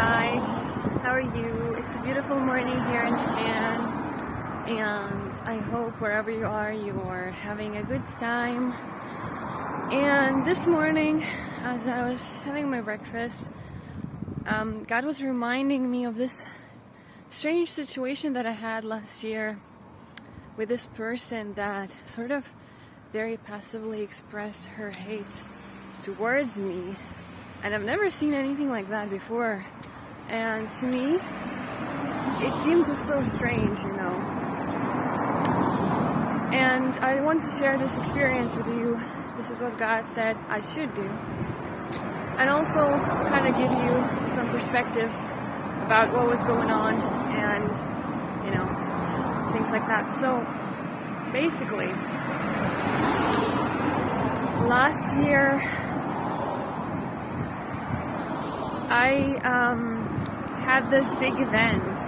guys, how are you? It's a beautiful morning here in Japan, and I hope wherever you are having a good time. And this morning, as I was having my breakfast, God was reminding me of this strange situation that I had last year with this person that sort of very passively expressed her hate towards me. And I've never seen anything like that before. And to me, it seemed just so strange, And I want to share this experience with you. This is what God said I should do. And also kind of give you some perspectives about what was going on and, things like that. So, basically, last year, I had this big event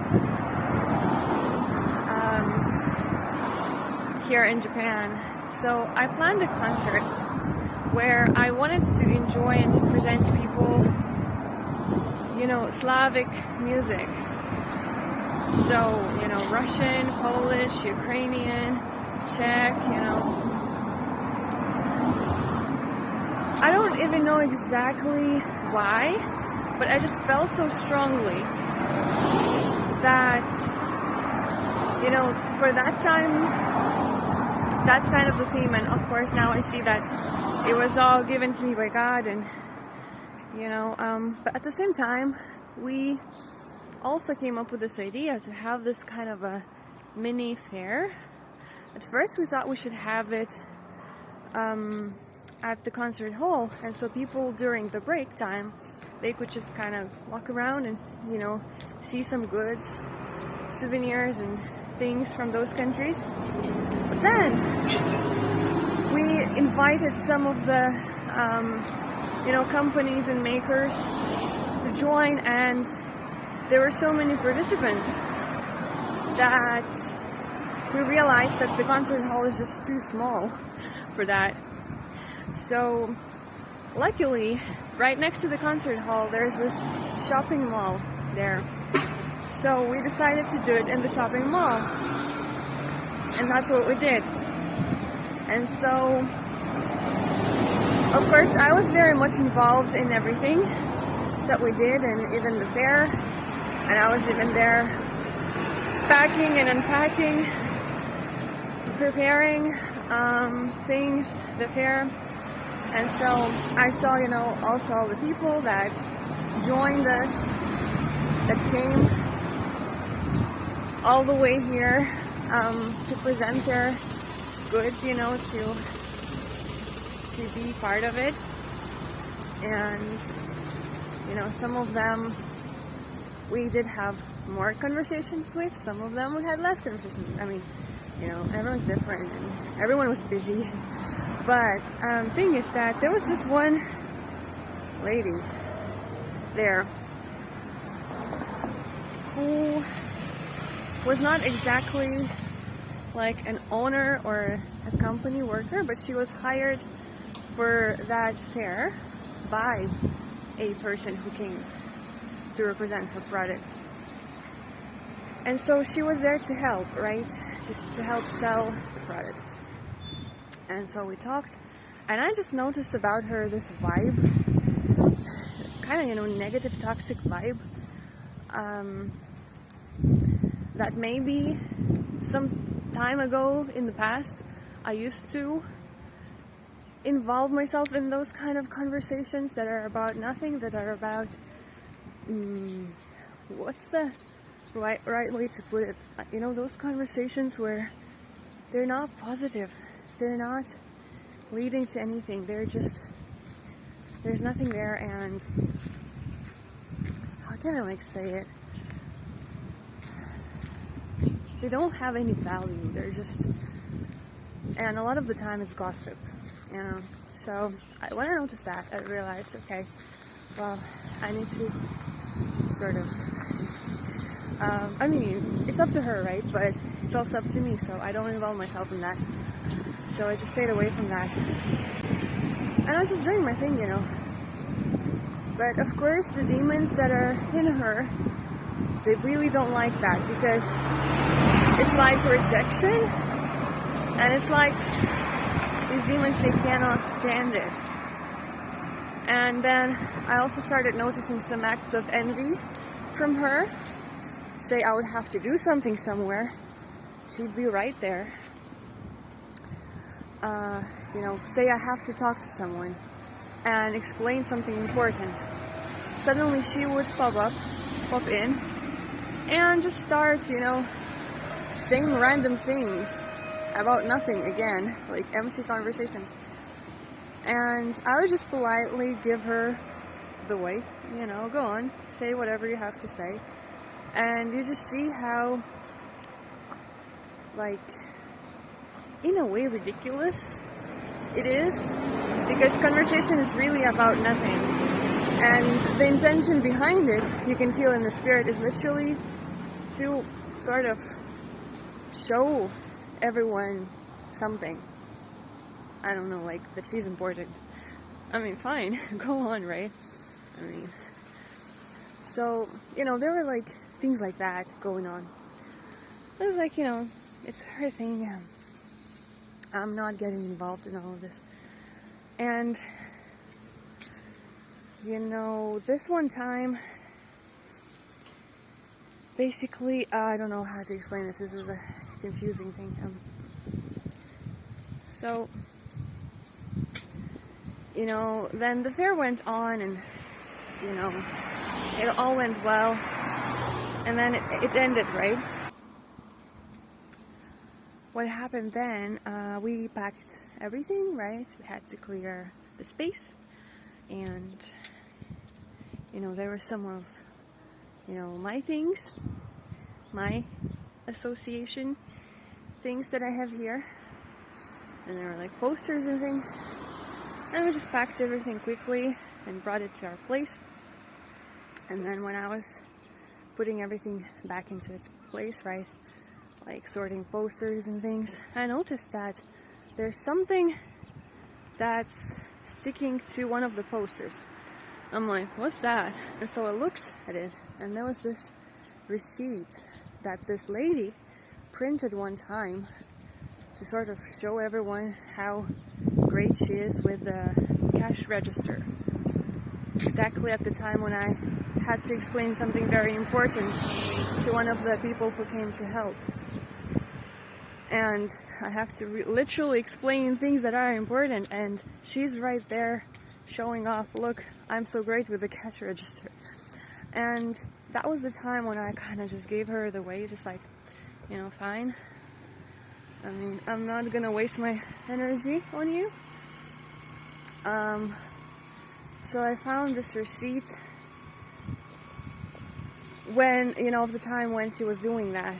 here in Japan. So I planned a concert where I wanted to enjoy and to present people, Slavic music. So, Russian, Polish, Ukrainian, Czech, I don't even know exactly why, but I just felt so strongly that, for that time, that's kind of the theme. And of course, now I see that it was all given to me by God, and, but at the same time, we also came up with this idea to have this kind of a mini fair. At first, we thought we should have it, at the concert hall, and so people during the break time, they could just kind of walk around and, see some goods, souvenirs and things from those countries. But then we invited some of the, companies and makers to join, and there were so many participants that we realized that the concert hall is just too small for that. So, luckily, right next to the concert hall, there's this shopping mall there. So we decided to do it in the shopping mall. And that's what we did. And so, of course, I was very much involved in everything that we did, and even the fair. And I was even there packing and unpacking, preparing things, the fair. And so I saw, also all the people that joined us, that came all the way here to present their goods, to be part of it. And, some of them we did have more conversations with, some of them we had less conversations. I mean, everyone's different and everyone was busy. But thing is that there was this one lady there who was not exactly like an owner or a company worker, but she was hired for that fair by a person who came to represent her products. And so she was there to help, right? Just to help sell the products. And so we talked, and I just noticed about her this vibe, kind of, negative, toxic vibe, that maybe some time ago in the past, I used to involve myself in those kind of conversations that are about nothing, that are about, what's the right way to put it? Those conversations where they're not positive. They're not leading to anything. They're just, there's nothing there, and how can I say it? They don't have any value. They're just, and a lot of the time it's gossip, So when I noticed that, I realized, okay, well, I need to sort of, it's up to her, right? But it's also up to me, so I don't involve myself in that. So I just stayed away from that. And I was just doing my thing, But of course, the demons that are in her, they really don't like that, because it's like rejection, and it's like these demons, they cannot stand it. And then I also started noticing some acts of envy from her. Say I would have to do something somewhere, she'd be right there. You know, say I have to talk to someone and explain something important. Suddenly she would pop in, and just start, you know, saying random things about nothing again, like empty conversations. And I would just politely give her the way, you know, go on, say whatever you have to say. And you just see how, like, in a way ridiculous it is, because conversation is really about nothing. And the intention behind it, you can feel in the spirit, is literally to sort of show everyone something. I don't know, like that she's important. I mean, fine, go on, right? I mean, so, you know, there were like things like that going on. It was like, you know, it's her thing. I'm not getting involved in all of this. And, you know, this one time, basically, I don't know how to explain this. This is a confusing thing. So, you know, then the fair went on, and, you know, it all went well. And then it ended, right? What happened then, we packed everything, right? We had to clear the space. And, you know, there were some of, you know, my things, my association things that I have here. And there were like posters and things. And we just packed everything quickly and brought it to our place. And then when I was putting everything back into its place, right, like sorting posters and things, I noticed that there's something that's sticking to one of the posters. I'm like, what's that? And so I looked at it, and there was this receipt that this lady printed one time to sort of show everyone how great she is with the cash register. Exactly at the time when I had to explain something very important to one of the people who came to help. And I have to literally explain things that are important, and she's right there showing off, look, I'm so great with the cash register. And that was the time when I kind of just gave her the way, just like, you know, fine. I mean, I'm not gonna waste my energy on you. So I found this receipt when, you know, of the time when she was doing that.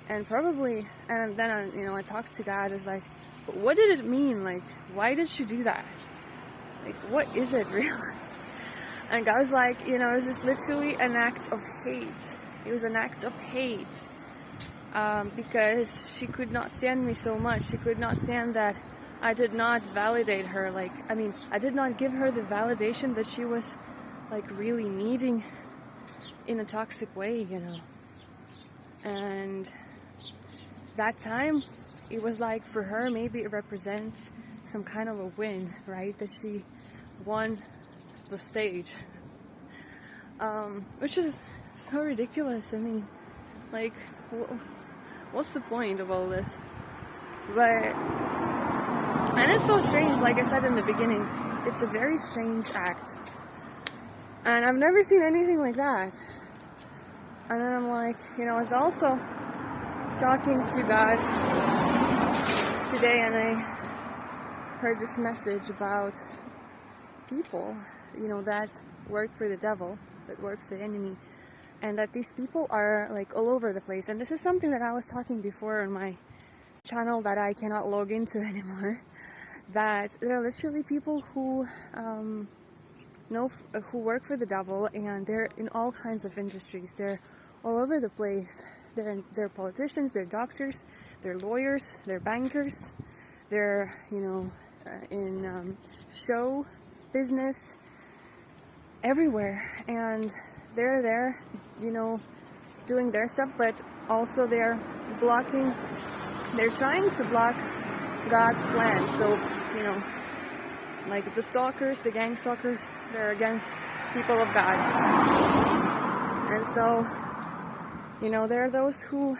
And probably, and then I, you know, I talked to God. I was like, what did it mean? Like, why did she do that? Like, what is it really? And God was like, you know, it was just literally an act of hate. It was an act of hate. Because she could not stand me so much. She could not stand that I did not validate her. Like, I mean, I did not give her the validation that she was, like, really needing in a toxic way, you know. And that time, it was like, for her, maybe it represents some kind of a win, right? That she won the stage. Which is so ridiculous. I mean, like, what's the point of all this? But, and it's so strange, like I said in the beginning, it's a very strange act. And I've never seen anything like that. And then I'm like, you know, I was also talking to God today, and I heard this message about people, you know, that work for the devil, that work for the enemy, and that these people are like all over the place. And this is something that I was talking before on my channel that I cannot log into anymore, that there are literally people who who work for the devil, and they're in all kinds of industries. They're all over the place. They're politicians, they're doctors, they're lawyers, they're bankers, they're, you know, in show business, everywhere, and they're there, you know, doing their stuff, but also they're trying to block God's plan. So, you know, like the stalkers, the gang stalkers, they're against people of God. And so, you know, there are those who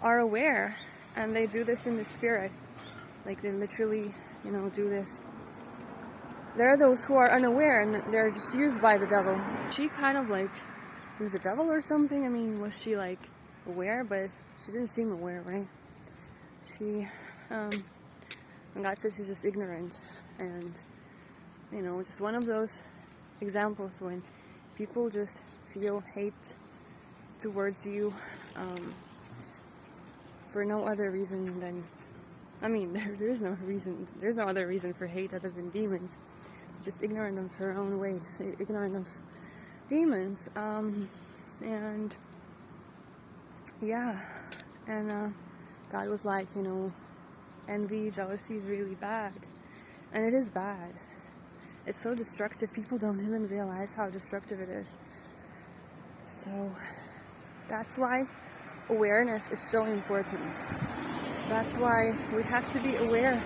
are aware, and they do this in the spirit. Like, they literally, you know, do this. There are those who are unaware, and they're just used by the devil. She kind of like was the devil or something. I mean, was she like aware? But she didn't seem aware, right? She, and God says she's just ignorant. And, you know, just one of those examples when people just feel hate towards you for no other reason than, I mean, there's no other reason for hate other than demons. Just ignorant of her own ways, ignorant of demons, and yeah, and God was like, you know, envy, jealousy is really bad, and it is bad. It's so destructive. People don't even realize how destructive it is. So that's why awareness is so important. That's why we have to be aware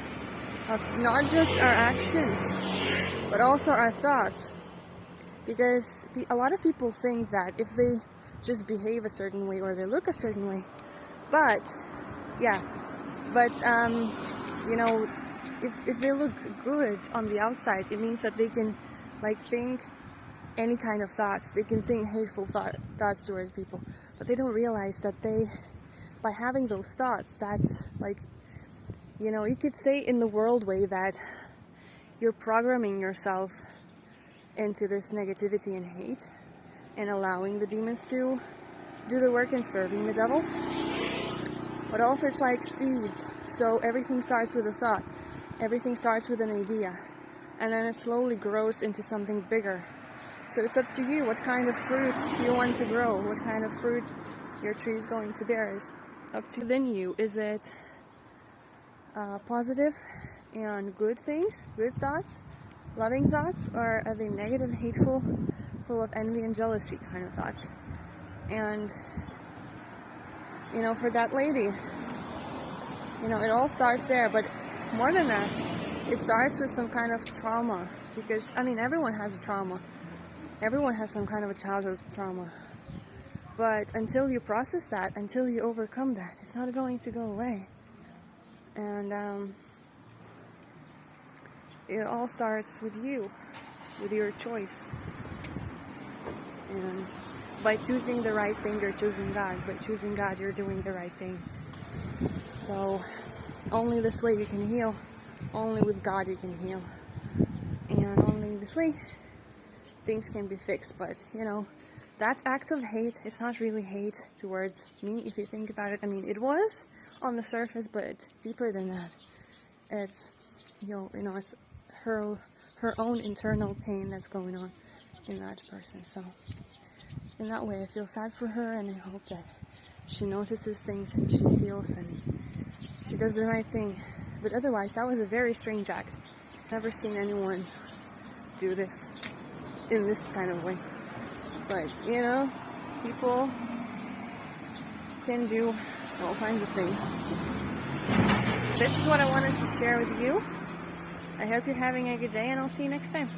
of not just our actions, but also our thoughts. Because a lot of people think that if they just behave a certain way or they look a certain way, but you know, if they look good on the outside, it means that they can like think any kind of thoughts. They can think hateful thoughts towards people, but they don't realize that by having those thoughts, that's like, you know, you could say in the world way that you're programming yourself into this negativity and hate and allowing the demons to do the work and serving the devil. But also it's like seeds. So everything starts with a thought. Everything starts with an idea. And then it slowly grows into something bigger. So it's up to you what kind of fruit you want to grow, what kind of fruit your tree is going to bear is up to within you. Is it positive and good things, good thoughts, loving thoughts, or are they negative, hateful, full of envy and jealousy kind of thoughts? And, you know, for that lady, you know, it all starts there, but more than that, it starts with some kind of trauma, because, I mean, everyone has a trauma. Everyone has some kind of a childhood trauma. But until you process that, until you overcome that, it's not going to go away. And it all starts with you, with your choice. And by choosing the right thing, you're choosing God. By choosing God, you're doing the right thing. So only this way you can heal. Only with God you can heal. And only this way things can be fixed. But, you know, that act of hate, it's not really hate towards me, if you think about it. I mean, it was on the surface, but it's deeper than that. It's, you know, it's her own internal pain that's going on in that person. So in that way, I feel sad for her, and I hope that she notices things and she heals and she does the right thing. But otherwise, that was a very strange act. Never seen anyone do this in this kind of way. But, you know, people can do all kinds of things. This is what I wanted to share with you. I hope you're having a good day, and I'll see you next time.